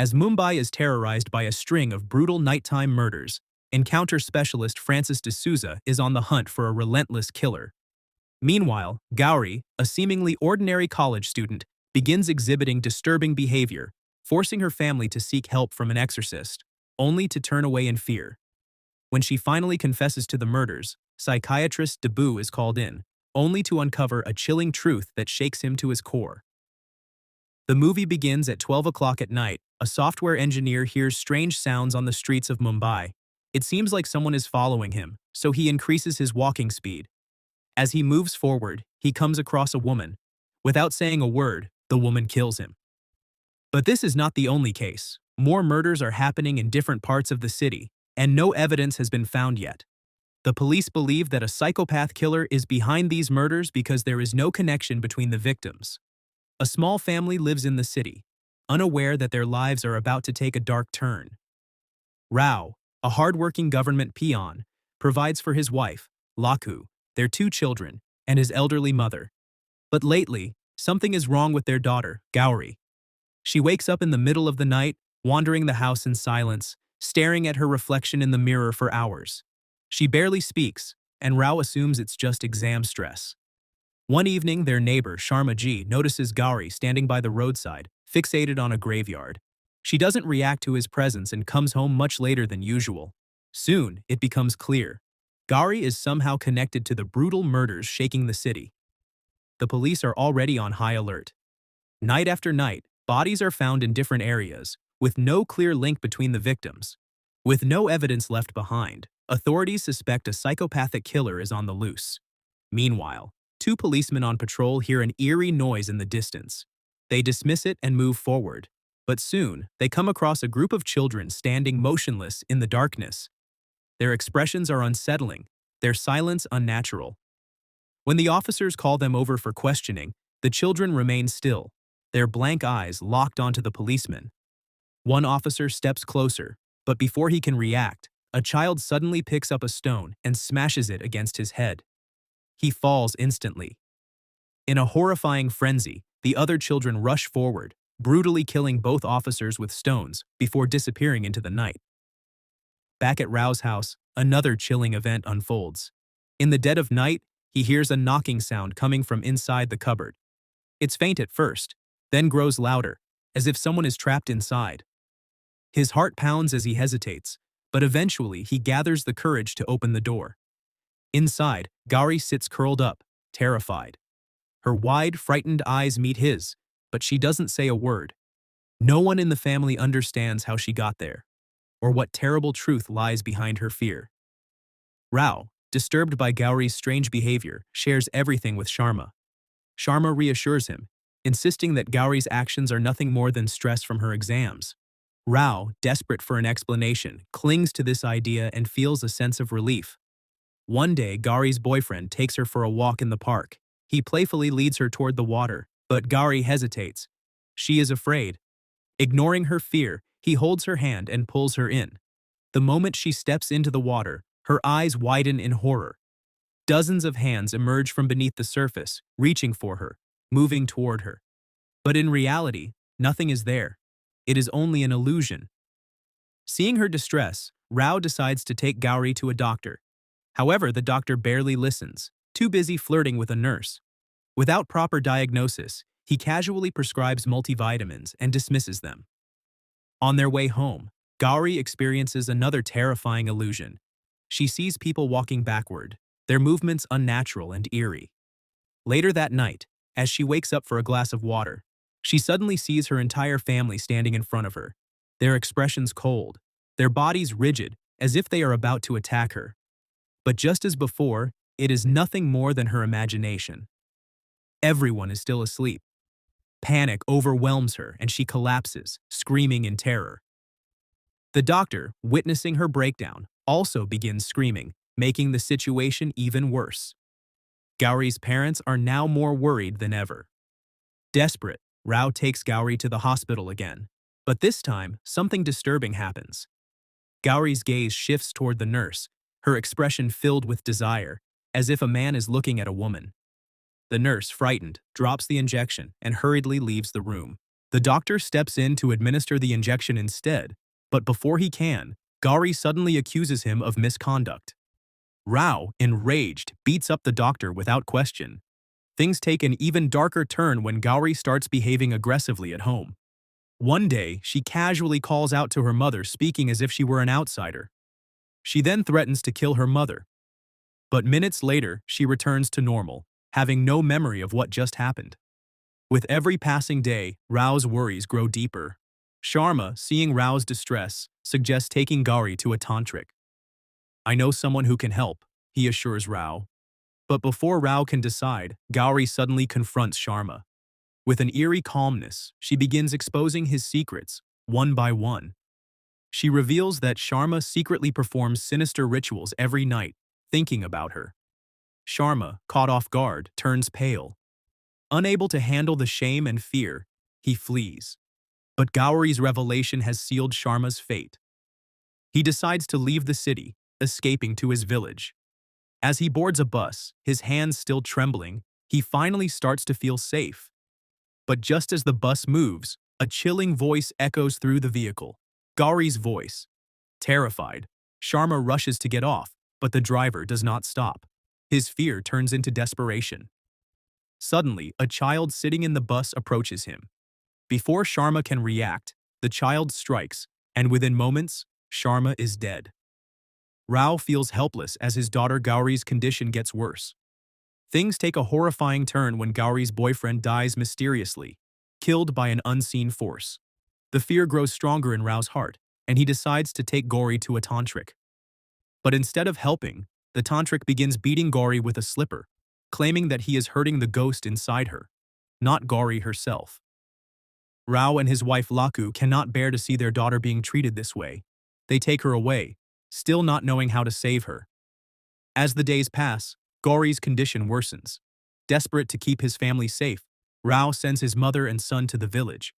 As Mumbai is terrorized by a string of brutal nighttime murders, encounter specialist Francis D'Souza is on the hunt for a relentless killer. Meanwhile, Gauri, a seemingly ordinary college student, begins exhibiting disturbing behavior, forcing her family to seek help from an exorcist, only to turn away in fear. When she finally confesses to the murders, psychiatrist Debu is called in, only to uncover a chilling truth that shakes him to his core. The movie begins at 12 o'clock at night. A software engineer hears strange sounds on the streets of Mumbai. It seems like someone is following him, so he increases his walking speed. As he moves forward, he comes across a woman. Without saying a word, the woman kills him. But this is not the only case. More murders are happening in different parts of the city, and no evidence has been found yet. The police believe that a psychopath killer is behind these murders because there is no connection between the victims. A small family lives in the city, unaware that their lives are about to take a dark turn. Rao, a hard-working government peon, provides for his wife, Lakhu, their 2 children, and his elderly mother. But lately, something is wrong with their daughter, Gauri. She wakes up in the middle of the night, wandering the house in silence, staring at her reflection in the mirror for hours. She barely speaks, and Rao assumes it's just exam stress. One evening, their neighbor, Sharma Ji, notices Gauri standing by the roadside, fixated on a graveyard. She doesn't react to his presence and comes home much later than usual. Soon, it becomes clear. Gauri is somehow connected to the brutal murders shaking the city. The police are already on high alert. Night after night, bodies are found in different areas, with no clear link between the victims. With no evidence left behind, authorities suspect a psychopathic killer is on the loose. Meanwhile, 2 policemen on patrol hear an eerie noise in the distance. They dismiss it and move forward, but soon they come across a group of children standing motionless in the darkness. Their expressions are unsettling, their silence unnatural. When the officers call them over for questioning, the children remain still, their blank eyes locked onto the policemen. One officer steps closer, but before he can react, a child suddenly picks up a stone and smashes it against his head. He falls instantly. In a horrifying frenzy, the other children rush forward, brutally killing both officers with stones before disappearing into the night. Back at Rao's house, another chilling event unfolds. In the dead of night, he hears a knocking sound coming from inside the cupboard. It's faint at first, then grows louder, as if someone is trapped inside. His heart pounds as he hesitates, but eventually he gathers the courage to open the door. Inside, Gauri sits curled up, terrified. Her wide, frightened eyes meet his, but she doesn't say a word. No one in the family understands how she got there, or what terrible truth lies behind her fear. Rao, disturbed by Gauri's strange behavior, shares everything with Sharma. Sharma reassures him, insisting that Gauri's actions are nothing more than stress from her exams. Rao, desperate for an explanation, clings to this idea and feels a sense of relief. One day, Gauri's boyfriend takes her for a walk in the park. He playfully leads her toward the water, but Gauri hesitates. She is afraid. Ignoring her fear, he holds her hand and pulls her in. The moment she steps into the water, her eyes widen in horror. Dozens of hands emerge from beneath the surface, reaching for her, moving toward her. But in reality, nothing is there. It is only an illusion. Seeing her distress, Rao decides to take Gauri to a doctor. However, the doctor barely listens, too busy flirting with a nurse. Without proper diagnosis, he casually prescribes multivitamins and dismisses them. On their way home, Gauri experiences another terrifying illusion. She sees people walking backward, their movements unnatural and eerie. Later that night, as she wakes up for a glass of water, she suddenly sees her entire family standing in front of her, their expressions cold, their bodies rigid, as if they are about to attack her. But just as before, it is nothing more than her imagination. Everyone is still asleep. Panic overwhelms her and she collapses, screaming in terror. The doctor, witnessing her breakdown, also begins screaming, making the situation even worse. Gauri's parents are now more worried than ever. Desperate, Rao takes Gauri to the hospital again. But this time, something disturbing happens. Gauri's gaze shifts toward the nurse, her expression filled with desire, as if a man is looking at a woman. The nurse, frightened, drops the injection and hurriedly leaves the room. The doctor steps in to administer the injection instead, but before he can, Gauri suddenly accuses him of misconduct. Rao, enraged, beats up the doctor without question. Things take an even darker turn when Gauri starts behaving aggressively at home. One day, she casually calls out to her mother, speaking as if she were an outsider. She then threatens to kill her mother. But minutes later, she returns to normal, having no memory of what just happened. With every passing day, Rao's worries grow deeper. Sharma, seeing Rao's distress, suggests taking Gauri to a tantric. "I know someone who can help," he assures Rao. But before Rao can decide, Gauri suddenly confronts Sharma. With an eerie calmness, she begins exposing his secrets, one by one. She reveals that Sharma secretly performs sinister rituals every night, thinking about her. Sharma, caught off guard, turns pale. Unable to handle the shame and fear, he flees. But Gauri's revelation has sealed Sharma's fate. He decides to leave the city, escaping to his village. As he boards a bus, his hands still trembling, he finally starts to feel safe. But just as the bus moves, a chilling voice echoes through the vehicle. Gauri's voice. Terrified, Sharma rushes to get off, but the driver does not stop. His fear turns into desperation. Suddenly, a child sitting in the bus approaches him. Before Sharma can react, the child strikes, and within moments, Sharma is dead. Rao feels helpless as his daughter Gauri's condition gets worse. Things take a horrifying turn when Gauri's boyfriend dies mysteriously, killed by an unseen force. The fear grows stronger in Rao's heart, and he decides to take Gauri to a tantric. But instead of helping, the tantric begins beating Gauri with a slipper, claiming that he is hurting the ghost inside her, not Gauri herself. Rao and his wife Laku cannot bear to see their daughter being treated this way. They take her away, still not knowing how to save her. As the days pass, Gauri's condition worsens. Desperate to keep his family safe, Rao sends his mother and son to the village.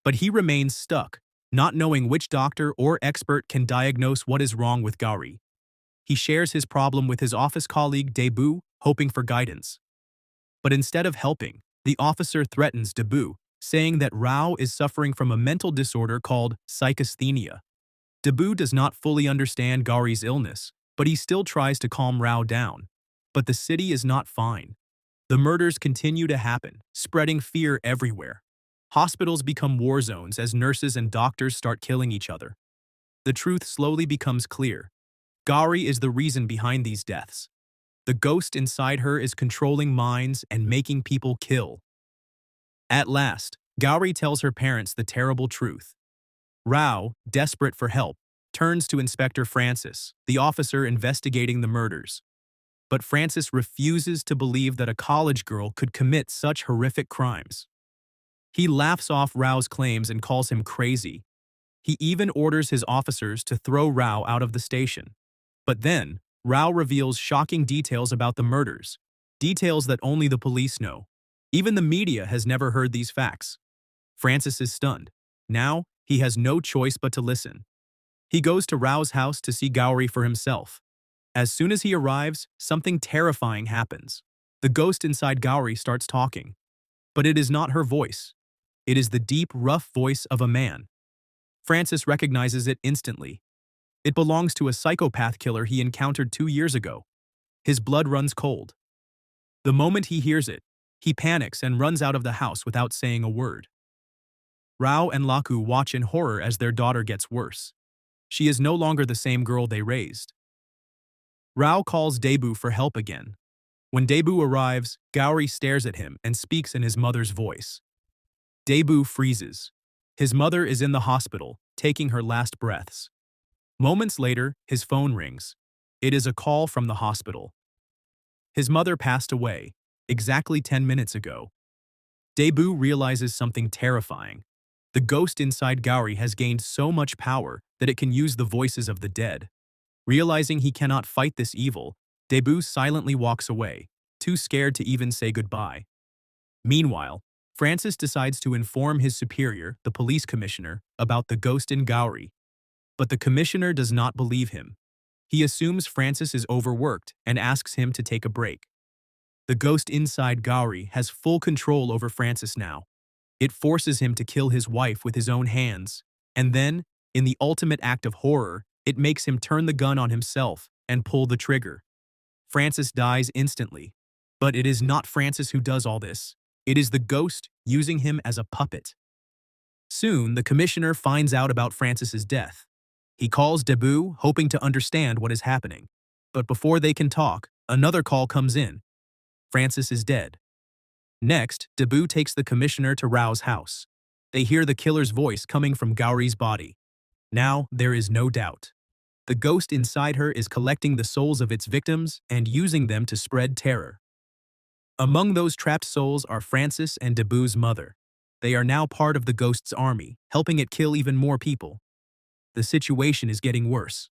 But he remains stuck, not knowing which doctor or expert can diagnose what is wrong with Gauri. He shares his problem with his office colleague Debu, hoping for guidance. But instead of helping, the officer threatens Debu, saying that Rao is suffering from a mental disorder called psychasthenia. Debu does not fully understand Gauri's illness, but he still tries to calm Rao down. But the city is not fine. The murders continue to happen, spreading fear everywhere. Hospitals become war zones as nurses and doctors start killing each other. The truth slowly becomes clear. Gauri is the reason behind these deaths. The ghost inside her is controlling minds and making people kill. At last, Gauri tells her parents the terrible truth. Rao, desperate for help, turns to Inspector Francis, the officer investigating the murders. But Francis refuses to believe that a college girl could commit such horrific crimes. He laughs off Rao's claims and calls him crazy. He even orders his officers to throw Rao out of the station. But then, Rao reveals shocking details about the murders, details that only the police know. Even the media has never heard these facts. Francis is stunned. Now, he has no choice but to listen. He goes to Rao's house to see Gauri for himself. As soon as he arrives, something terrifying happens. The ghost inside Gauri starts talking. But it is not her voice. It is the deep, rough voice of a man. Francis recognizes it instantly. It belongs to a psychopath killer he encountered 2 years ago. His blood runs cold. The moment he hears it, he panics and runs out of the house without saying a word. Rao and Laku watch in horror as their daughter gets worse. She is no longer the same girl they raised. Rao calls Debu for help again. When Debu arrives, Gauri stares at him and speaks in his mother's voice. Debu freezes. His mother is in the hospital, taking her last breaths. Moments later, his phone rings. It is a call from the hospital. His mother passed away, exactly 10 minutes ago. Debu realizes something terrifying. The ghost inside Gauri has gained so much power that it can use the voices of the dead. Realizing he cannot fight this evil, Debu silently walks away, too scared to even say goodbye. Meanwhile, Francis decides to inform his superior, the police commissioner, about the ghost in Gauri. But the commissioner does not believe him. He assumes Francis is overworked and asks him to take a break. The ghost inside Gauri has full control over Francis now. It forces him to kill his wife with his own hands, and then, in the ultimate act of horror, it makes him turn the gun on himself and pull the trigger. Francis dies instantly. But it is not Francis who does all this. It is the ghost using him as a puppet. Soon, the commissioner finds out about Francis's death. He calls Debut, hoping to understand what is happening. But before they can talk, another call comes in. Francis is dead. Next, Debut takes the commissioner to Rao's house. They hear the killer's voice coming from Gauri's body. Now, there is no doubt. The ghost inside her is collecting the souls of its victims and using them to spread terror. Among those trapped souls are Francis and Debut's mother. They are now part of the ghost's army, helping it kill even more people. The situation is getting worse.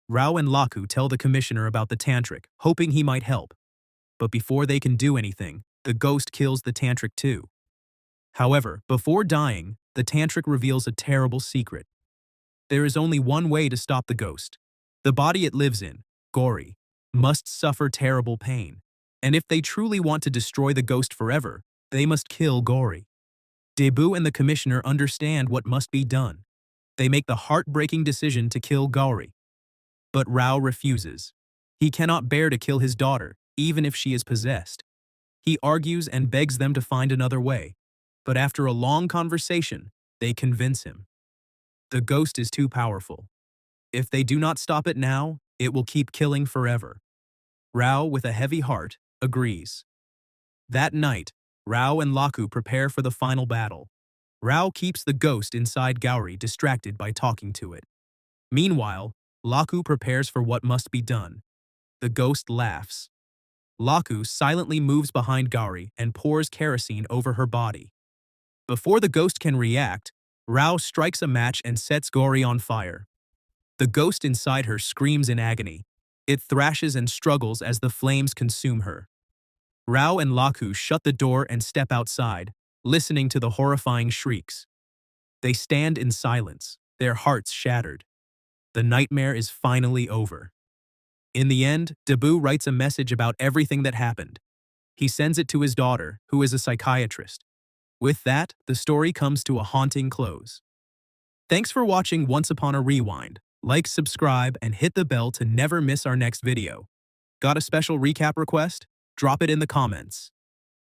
Rao and Laku tell the commissioner about the tantric, hoping he might help. But before they can do anything, the ghost kills the tantric too. However, before dying, the tantric reveals a terrible secret. There is only one way to stop the ghost. The body it lives in, Gauri, must suffer terrible pain. And if they truly want to destroy the ghost forever, they must kill Gauri. Debut and the commissioner understand what must be done. They make the heartbreaking decision to kill Gauri. But Rao refuses. He cannot bear to kill his daughter, even if she is possessed. He argues and begs them to find another way. But after a long conversation, they convince him. The ghost is too powerful. If they do not stop it now, it will keep killing forever. Rao, with a heavy heart, agrees. That night, Rao and Laku prepare for the final battle. Rao keeps the ghost inside Gauri distracted by talking to it. Meanwhile, Laku prepares for what must be done. The ghost laughs. Laku silently moves behind Gauri and pours kerosene over her body. Before the ghost can react, Rao strikes a match and sets Gauri on fire. The ghost inside her screams in agony. It thrashes and struggles as the flames consume her. Rao and Laku shut the door and step outside, listening to the horrifying shrieks. They stand in silence, their hearts shattered. The nightmare is finally over. In the end, Debut writes a message about everything that happened. He sends it to his daughter, who is a psychiatrist. With that, the story comes to a haunting close. Thanks for watching Once Upon a Rewind. Like, subscribe, and hit the bell to never miss our next video. Got a special recap request? Drop it in the comments.